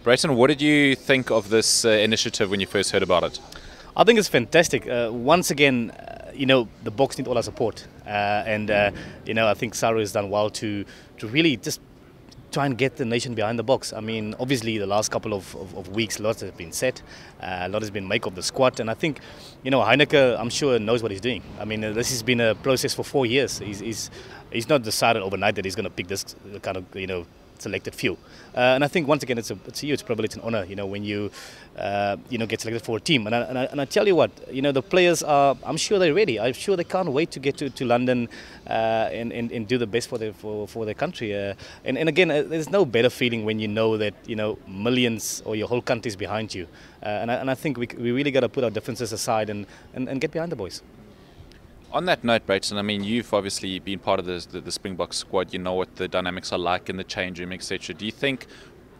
Brayton, what did you think of this initiative when you first heard about it? I think it's fantastic. Once again, the Boks need all our support. I think Saru has done well to really just try and get the nation behind the Boks. I mean, obviously the last couple of weeks, lots has been set, a lot has been made of the squad, and I think, Heineke, I'm sure, knows what he's doing. I mean, this has been a process for 4 years. He's not decided overnight that he's going to pick this kind of, selected few. And I think once again it's a huge privilege and honor, when you get selected for a team. And I tell you what, the players are, I'm sure they're ready. I'm sure they can't wait to get to London and do the best for their country. And again, there's no better feeling when you know that millions or your whole country is behind you. And I think we really got to put our differences aside and get behind the boys. On that note, Brayton, I mean, you've obviously been part of the Springboks squad. You know what the dynamics are like in the change room, etc. Do you think,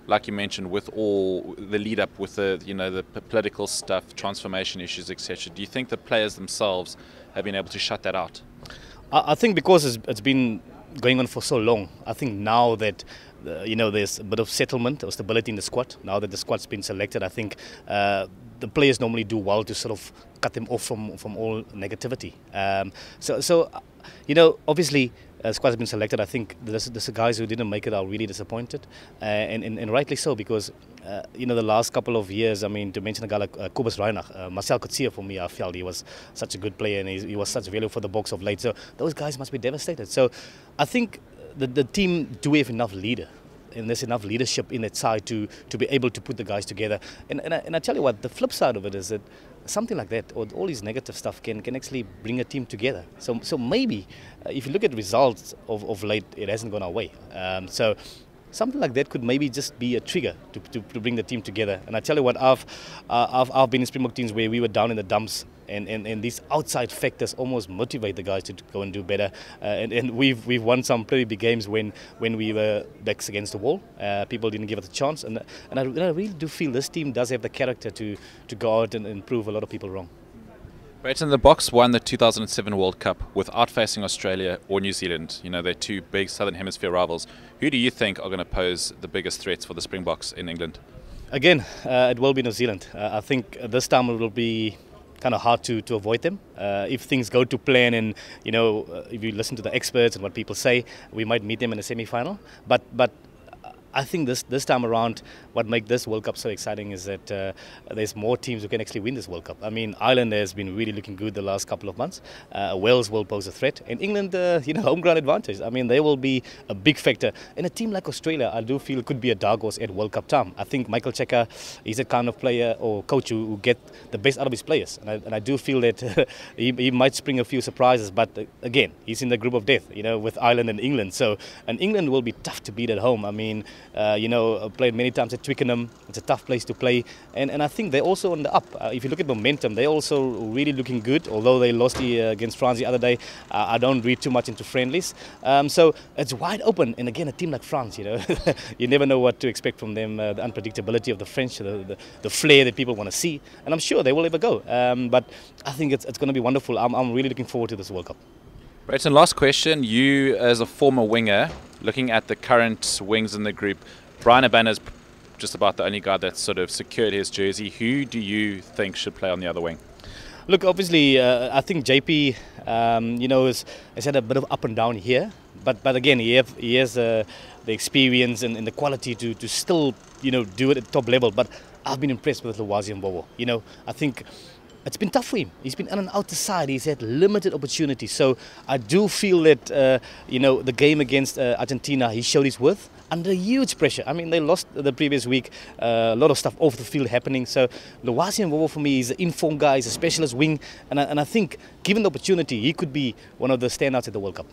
like you mentioned, with all the lead up with the political stuff, transformation issues, etc., do you think the players themselves have been able to shut that out? I think because it's been going on for so long, I think now that there's a bit of settlement or stability in the squad, now that the squad's been selected, I think the players normally do well to sort of cut them off from all negativity. Obviously, squad has been selected. I think the guys who didn't make it are really disappointed, and rightly so, because the last couple of years, I mean, to mention a guy like Kobus Reinach, Marcel Coetzee, for me, I felt he was such a good player and he was such value for the Boks of late. So those guys must be devastated. So I think the team do have enough leader. And there's enough leadership in that side to be able to put the guys together. And I tell you what, the flip side of it is that something like that, or all this negative stuff, can actually bring a team together. So maybe, if you look at results of late, it hasn't gone our way. So something like that could maybe just be a trigger to bring the team together. And I tell you what, I've been in Springbok teams where we were down in the dumps, and these outside factors almost motivate the guys to go and do better. And we've won some pretty big games when we were backs against the wall. People didn't give us a chance, and I really do feel this team does have the character to go out and prove a lot of people wrong. Brayton, the Boks won the 2007 World Cup without facing Australia or New Zealand. They're two big Southern Hemisphere rivals. Who do you think are going to pose the biggest threats for the Springboks in England? Again, it will be New Zealand. I think this time it will be kind of hard to avoid them. If things go to plan, and if you listen to the experts and what people say, we might meet them in the semi-final. But I think this time around, what makes this World Cup so exciting is that there's more teams who can actually win this World Cup. I mean, Ireland has been really looking good the last couple of months. Wales will pose a threat, and England, home ground advantage. I mean, they will be a big factor. And a team like Australia, I do feel could be a dark horse at World Cup time. I think Michael Cheika is a kind of player or coach who get the best out of his players, and I do feel that he might spring a few surprises. But again, he's in the group of death, with Ireland and England. And England will be tough to beat at home. I mean, played many times at Twickenham. It's a tough place to play, and I think they're also on the up. If you look at momentum, they're also really looking good, although they lost against France the other day. I don't read too much into friendlies, so it's wide open. And again, a team like France, you never know what to expect from them. The unpredictability of the French, the flair that people want to see, and I'm sure they will ever go. But I think it's going to be wonderful. I'm really looking forward to this World Cup. Brayton, last question. You, as a former winger, looking at the current wings in the group, Brian Abana is just about the only guy that's sort of secured his jersey. Who do you think should play on the other wing? Look, obviously, I think JP, has had a bit of up and down here. But again, he has the experience and the quality to still, do it at top level. But I've been impressed with Mvovo. I think it's been tough for him. He's been on and out the side. He's had limited opportunities. So I do feel that, the game against Argentina, he showed his worth under huge pressure. I mean, they lost the previous week. A lot of stuff off the field happening. So Mvovo, for me, is an informed guy. He's a specialist wing. And I think, given the opportunity, he could be one of the standouts at the World Cup.